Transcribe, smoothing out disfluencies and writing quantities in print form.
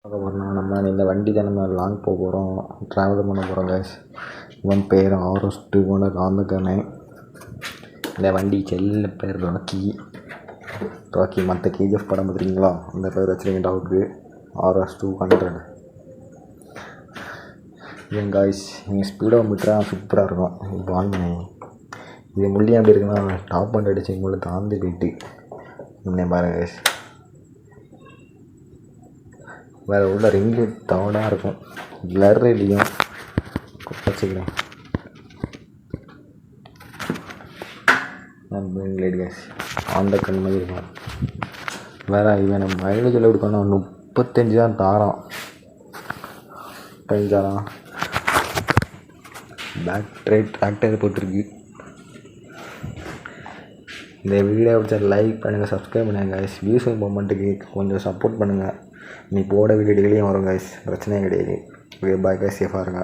நம்ம இந்த வண்டி தான் நம்ம லாங் போக போகிறோம், ட்ராவல் பண்ண போகிறோம் கைஸ். இவன் பேர் ஆர்எஸ் 200 ஆந்தக்கானே. இந்த வண்டி செல்ல பேர் ராக்கி. மற்ற கேஜிஎஃப் படம் பார்த்துருக்கீங்களா, அந்த பேர் வச்சுருங்க டாவுக்கு, ஆர்எஸ் 200. இவன் கைஸ் நீங்கள் ஸ்பீடாக மீட்டரா சூப்பராக இருக்கும். இப்போ ஆன் பண்ணி இது முள்ளி அப்படி இருக்குன்னா டாப் பண்ணி அடிச்சு முள்ளு தாழ்ந்து போயிட்டு இன்னும் பாருங்க கைஸ். வேறு உள்ள ரிங்கு தவடாக இருக்கும், கிளர் இல்லையும் வச்சுக்கிறேன். லைட் கேஸ் ஆந்த கண் மாதிரி இருக்கும். வேறு இவன் நம்ம மைலேஜில் கொடுக்கணும் 35 தான் தாரான். 35 தாரான். பேட்டரி டிராக்டர் போட்டிருக்கு. இந்த வீடியோ பிடிச்சா லைக் பண்ணுங்கள், சப்ஸ்கிரைப் பண்ணுங்கள் கைஸ். வியூஸ் மூமெண்ட்டுக்கு கொஞ்சம் சப்போர்ட் பண்ணுங்கள். நீ போட வீடியோ டெய்லியும் வரும் கைஸ், பிரச்சனையே கிடையாது. ஓகே பாய் கைஸ், சேஃபாக இருங்க.